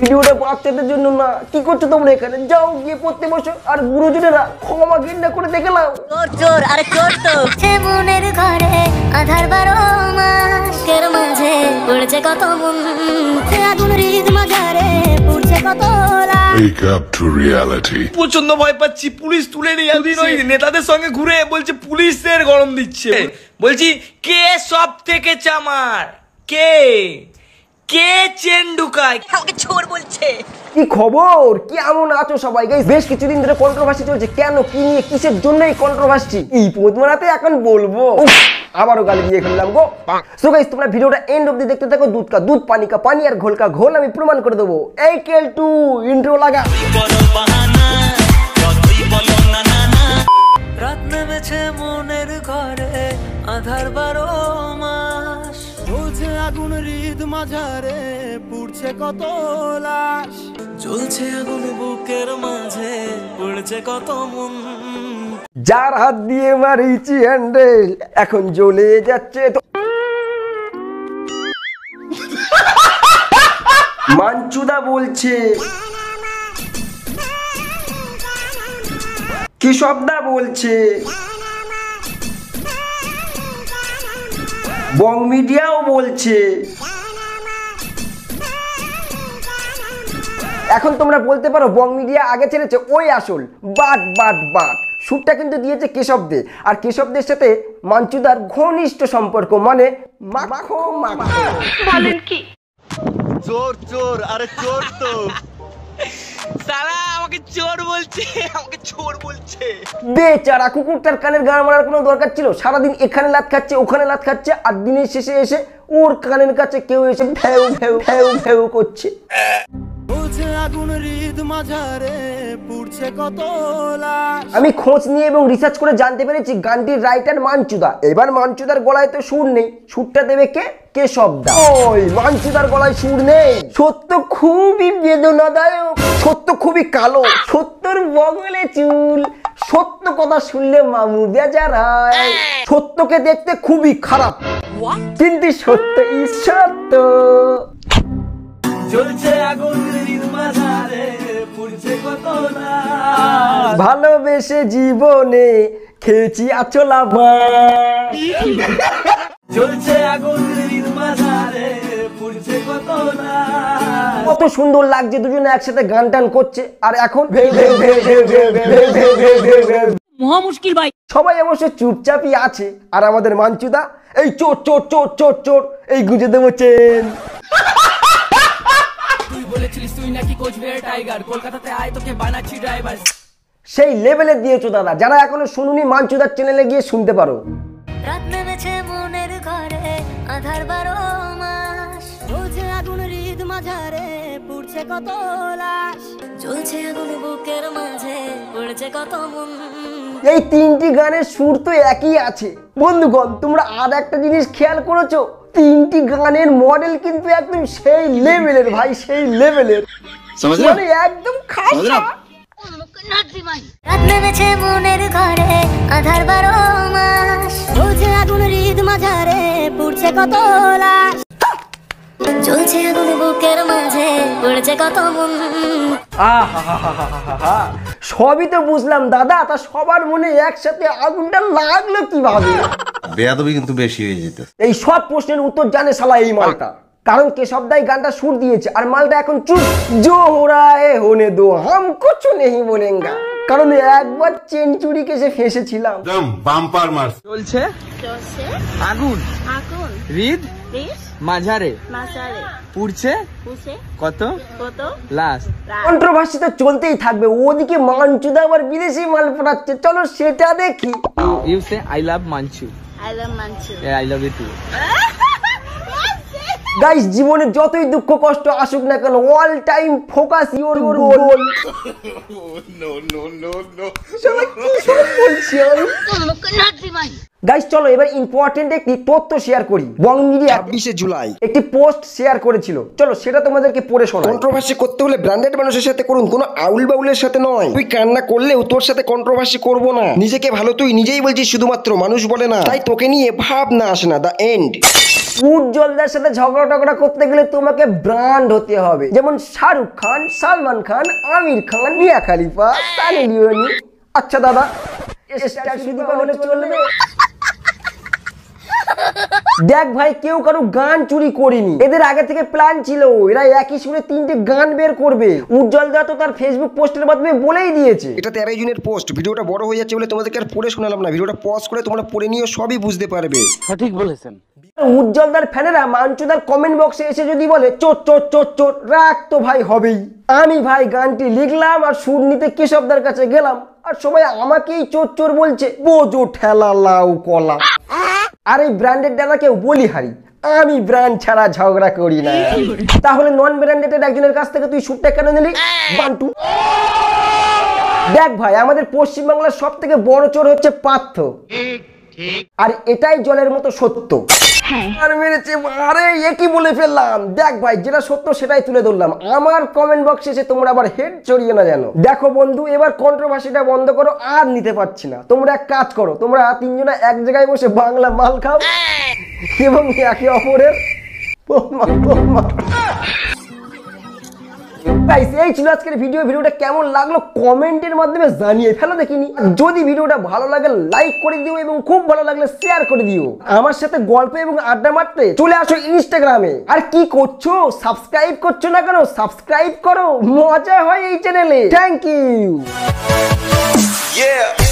ভিডিওটা বাচ্চাদের জন্য না। কি করছো তোমরা এখানে? যাও গিয়ে পড়তে বসো। আর গুরুজনেরা ক্ষমা ঘৃণা করে দেখে নাও। চোর চোর আরে চোর তো মনের ঘরে আধার 12 মাসের মাঝে পড়ছে কত মন আগুন হৃদ মাঝারে পড়ছে কত Wake up to reality. প্রচন্ড ভয় পাচ্ছি। পুলিশ তুলে নিয়ে দুদিন ওই নেতাদের সঙ্গে ঘুরে বলছে পুলিশের গরম দিচ্ছে। বলছি কে সব থেকে চামার, কে কে চেন ঢুকায়? আমাকে চোর বলছে। কি খবর? কেমন আছো সবাই? গাইস বেশ কিছুদিন ধরে কন্ট্রোভার্সি চলছে। কেন, কি নিয়ে, কিসের জন্য এই কন্ট্রোভার্সি? এই পদ্মনাতে এখন বলবো। আবারও গালি দিয়ে ফেললাম গো। সো গাইস তোমরা ভিডিওটা এন্ড অবধি দেখতে থাকো। দুধ কা দুধ, পানি কা পানি, আর ঘোল কা ঘোল আমি প্রমাণ করে দেবো। এই কেলটু ইন্ট্রো লাগা। রাত নেমেছে মনের ঘরে আধার 12 মাস জ্বলছে আগুন হৃদ মাঝারে পুড়ছে কত লাশ জ্বলছে আগুন বুকের মাঝে পুড়ছে কত মন যার হাত দিয়ে মারিছি হ্যান্ডেল এখন জ্বলে যাচ্ছে তো। মাঞ্চুদা বলছে, কেশবদা বলছে, বং মিডিয়াও বলছে। এখন তোমরা বলতে পারো বং মিডিয়া আগে ছেড়েছে, ওই আসল। বাট বাট বাট সুরটা কিন্তু দিয়েছে কেশবদে। আর কেশবদের সাথে মাঞ্চুদার ঘনিষ্ঠ সম্পর্ক, মানে মাখো মাখো। বলেন কি? চোর চোর আরে চোর তো সালা আমাকে চোর বলছে, আমাকে চোর বলছে। বেচারা কুকুরটার কানের গান মারার কোনো দরকার ছিল? সারাদিন এখানে লাত খাচ্ছে, ওখানে লাত খাচ্ছে, আর দিনের শেষে এসে ওর কানের কাছে কেউ এসে ভ্যাউ ভ্যাউ ভ্যাউ ভ্যাউ করছে। আগুন হৃদ মাঝারে পুড়ছে কত লাশ। আমি খোঁজ নিয়ে এবং রিসার্চ করে জানতে পেরেছি গানটির রাইটার মাঞ্চুদা। এবার মাঞ্চুদার গলায় তো সুর নেই, সুরটা দেবে কে? কেশবদা। ওই মাঞ্চুদার গলায় সুর নেই। সত্য খুবই বেদনাদায়ক, সত্য খুবই কালো, সত্যর বগলে চুল, সত্য কথা শুনলে মামু বেজার হয়, সত্যকে দেখতে খুবই খারাপ কিন্তু সত্য সত্য। জ্বলছে আগুন হৃদ মাঝারে পুড়ছে কত লাশ ভালোবেসে জীবনে খেয়েছি আচলা মাছ। জ্বলছে আগুন হৃদ মাঝারে পুড়ছে কত লাশ। কত সুন্দর লাগছে দুজনে একসাথে গান টান করছে। আর এখন মহা মুশকিল ভাই। সবাই অবশ্য চুপচাপই আছে। আর আমাদের মাঞ্চুদা এই চোর চোর চোর চোর চোর এই গুঁজে দেবো চেন। সেই লেভেলে দিয়েছো দাদা। যারা এখনো শুনুনি মাঞ্চুদার চ্যানেলে গিয়ে শুনতে পারো। রাত নেমেছে মনের ঘরে আধার 12 মাস জ্বলছে আগুন হৃদ মাঝারে পুড়ছে কত লাশ জ্বলছে আগুন বুকের মাঝে পড়ছে কত মন। এই তিনটি গানের সুর তো একই আছে। বন্ধুগণ তোমরা আর একটা জিনিস খেয়াল করেছো? তিনটি গানের মডেল কিন্তু একদম সেই লেভেলের ভাই, সেই লেভেলের, মানে একদম খাস। রাত নেমেছে মনের ঘরে আধার 12 মাস জ্বলছে আগুন হৃদ মাঝারে পুড়ছে কত লাশ জ্বলছে আগুন বুকের মাঝে পড়ছে কত মন। সবই তো বুঝলাম দাদা, তা সবার মনে একসাথে আগুনটা লাগলো কিভাবে? বেয়াদবি কিন্তু বেশি হয়ে যেত। এই সব প্রশ্নের উত্তর জানে শালা এই মালটা। কারণ কেশবদাই গানটা সুর দিয়েছে আর মালটা এখন চুপ। জো হো রা হে হোনে দো, হাম কুছ নেহি বলেঙ্গা। কারণ একবার চেন চুরি কেসে ফেসেছিলাম। বাম্পার মার চলছে চলছে আগুন আগুন হৃদ হৃদ মাঝারে মাঝারে পুড়ছে পুড়ছে কত কত লাশ। কন্ট্রোভার্সি তো চলতেই থাকবে। ওদিকে মাঞ্চুদা আবার বিদেশি মাল পড়াচ্ছে, চলো সেটা দেখি। You say I love Manchu. I love Manchu. I love you too. Guys জীবনে যতই দুঃখ কষ্ট আসুক না কেন, all time focus your goal. Guys চলো এবার ইম্পর্টেন্ট একটি তথ্য শেয়ার করি। বং মিডিয়া 26 জুলাই একটি পোস্ট শেয়ার করেছিল, চলো সেটা তোমাদেরকে পড়ে শোনাই। কন্ট্রোভার্সি করতে হলে ব্র্যান্ডেড মানুষের সাথে করুন, কোনো আউল বাউলের সাথে নয়। তুই কান্না করলেও তোর সাথে কন্ট্রোভার্সি করব না। নিজেকে ভালো তুই নিজেই বলছিস শুধুমাত্র, মানুষ বলে না, তাই তোকে নিয়ে ভাবনা আসে না। The end. উজ্জ্বলদার সাথে ঝগড়া টগড়া করতে গেলে তোমাকে ব্র্যান্ড হতে হবে, যেমন শাহরুখ খান, সালমান খান, আমির খান, মিয়া খালিফা, সানি লিওনি। আচ্ছা দাদা, স্টার শুধু হলে চলবে? দেখ ভাই, কেউ কারো গান চুরি করেনি, এদের আগে থেকে প্ল্যান ছিল, এরা একই সুরে 3টে গান বের করবে। উজ্জ্বল দা তো তার ফেসবুক পোস্টের মাধ্যমে বলেই দিয়েছে। এটা 13 জুনের পোস্ট, ভিডিওটা বড় হয়ে যাচ্ছে বলে তোমাদেরকে আর পড়ে শোনালাম না, ভিডিওটা পজ করে তোমরা পড়ে নিও, সবই বুঝতে পারবে। উজ্জ্বলদার ফ্যানেরা মাঞ্চুদার কমেন্ট বক্সে এসে যদি বলে চোর চোর চোর চোর, রাগ তো ভাই হবেই। আমি ভাই গানটি লিখলাম আর সুর নিতে কেশবদার কাছে গেলাম, আর সবাই আমাকেই চোর চোর বলছে, বোঝো ঠেলা লাউ কলা। আর এই ব্র্যান্ডেড দাদাকেও বলি হারি, আমি ব্র্যান্ড ছাড়া ঝগড়া করি না। তাহলে নন ব্র্যান্ডেড একজনের কাছ থেকে তুই সুরটা কেন নিলি বান্টু? দেখ ভাই, আমাদের পশ্চিমবাংলার সব থেকে বড় চোর হচ্ছে পার্থ, আর এটাই জলের মতো সত্য। আর মেরেছে, আরে এ কি বলে ফেললাম। দেখ ভাই, যেটা সত্য সেটাই তুলে ধরলাম, আমার কমেন্ট বক্সে এসে তোমরা আবার হেড চড়িয়ে না জানো। দেখো বন্ধু, এবার কন্ট্রোভার্সিটা বন্ধ করো, আর নিতে পারছি না। তোমরা এক কাজ করো, তোমরা তিনজনে এক জায়গায় বসে বাংলা মাল খাও এবং একে অপরের গাইস, এই ছিল আজকের ভিডিওটা কেমন লাগলো কমেন্টের মাধ্যমে জানিয়ে ফেলো দেখিনি। যদি ভিডিওটা ভালো লাগে লাইক করে দিও এবং খুব ভালো লাগলে শেয়ার করে দিও। আমার সাথে গল্প এবং আড্ডা মারতে চলে আসো ইনস্টাগ্রামে। আর কি করছো, সাবস্ক্রাইব করছো না কেন? সাবস্ক্রাইব করো, মজা হয় এই চ্যানেলে। Thank you.